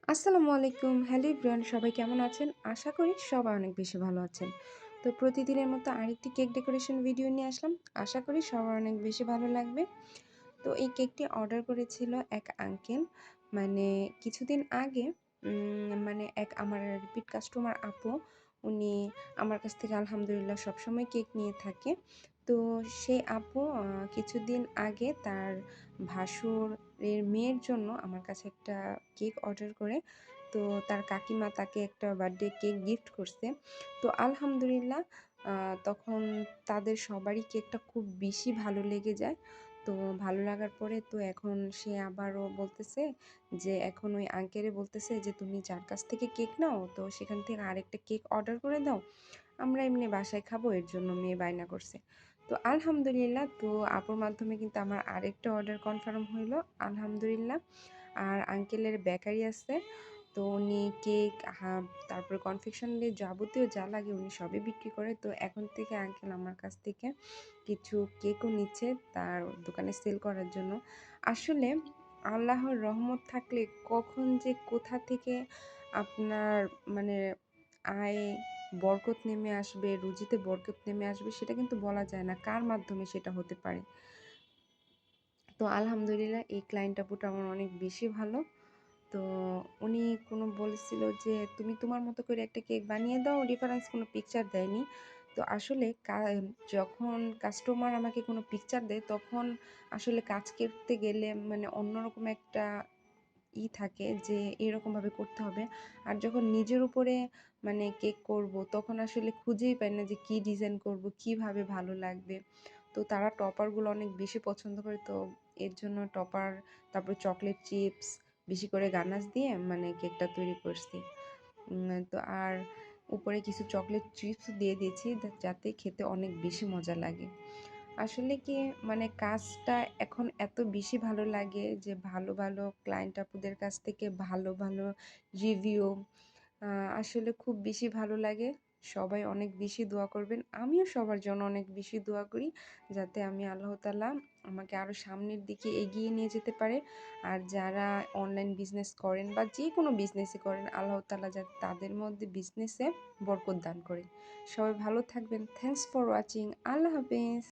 আসসালামু আলাইকুম। Hello everyone, সবাই কেমন আছেন? আশা করি সবাই অনেক বেশি ভালো আছেন। তো প্রতিদিনের মতো আরেকটি কেক ডেকোরেশন ভিডিও নিয়ে আসলাম। আশা করি সবার অনেক বেশি ভালো লাগবে। তো এই কেকটি অর্ডার করেছিল এক আঙ্কেল। মানে কিছুদিন আগে মানে এক আমার রিপিট কাস্টমার আপু, উনি আমার কাছ থেকে আলহামদুলিল্লাহ সবসময় কেক নিয়ে থাকে। তো সেই আপু কিছুদিন আগে তার ভাসুরের মেয়ের জন্য আমার কাছে একটা কেক অর্ডার করে। তো তার কাকিমা তাকে একটা বার্থডে কেক গিফট করছে। তো আলহামদুলিল্লাহ তখন তাদের সবারই কেকটা খুব বেশি ভালো লেগে যায়। তো ভালো লাগার পরে তো এখন সে আবারও বলতেছে যে এখন ওই আঙ্কেলে বলতেছে যে, "তুমি যার কাছ থেকে কেক নাও তো সেখান থেকে আরেকটা কেক অর্ডার করে দাও। আমরা এমনি বাসায় খাবো, এর জন্য মেয়ে বায়না করছে।" তো আলহামদুলিল্লাহ তো আপুর মাধ্যমে কিন্তু আমার আরেকটা অর্ডার কনফার্ম হইলো আলহামদুলিল্লাহ। আর আঙ্কেলের বেকারি আছে। তো উনি কেক তারপরে কনফেকশনারি যাবতীয় যা লাগে উনি সবই বিক্রি করে। তো এখন থেকে আঙ্কেল আমার কাছ থেকে কিছু কেকও নিচ্ছে তার দোকানে সেল করার জন্য। আসলে আল্লাহর রহমত থাকলে কখন যে কোথা থেকে আপনার মানে আয় বরকত নেমে আসবে, রুজিতে বরকত নেমে আসবে সেটা কিন্তু বলা যায় না। কার মাধ্যমে সেটা হতে পারে। তো আলহামদুলিল্লাহ এই ক্লায়েন্ট আপুটা আমার অনেক বেশি ভালো। তো উনি বলেছিল যে, "তুমি তোমার মতো করে একটা কেক বানিয়ে দাও।" রেফারেন্স কোনো পিকচার দেয়নি। তো আসলে যখন কাস্টমার আমাকে কোনো পিকচার দেয় তখন আসলে কাজ করতে গেলে মানে অন্যরকম একটা থাকে যে এরকমভাবে করতে হবে। আর যখন নিজের উপরে মানে কেক করব তখন আসলে খুঁজেই পাই না যে কি ডিজাইন করব, কিভাবে ভালো লাগবে। তো তারা টপারগুলো অনেক বেশি পছন্দ করে, তো এর জন্য টপার, তারপর চকলেট চিপস বেশি করে গানাশ দিয়ে মানে কেকটা তৈরি করছি। তো আর উপরে কিছু চকলেট চিপস দিয়ে দিয়েছি যাতে খেতে অনেক বেশি মজা লাগে। আসলে কি মানে কাজটা এখন এত বেশি ভালো লাগে যে ভালো, ভালো ক্লায়েন্ট আপুদের কাছ থেকে ভালো, ভালো রিভিউ আ আসলে খুব বেশি ভালো লাগে। সবাই অনেক বেশি দোয়া করবেন। আমিও সবার জন্য অনেক বেশি দোয়া করি যাতে আল্লাহ তাআলা আমাকে আরো সামনের দিকে এগিয়ে নিয়ে যেতে পারে। আর যারা অনলাইন বিজনেস করেন বা যেকোনো বিজনেসই করেন আল্লাহ তাআলা যাতে তাদের মধ্যে বিজনেসে বরকত দান করেন। সবাই ভালো থাকবেন। Thanks for watching. আল্লাহ হাফেজ।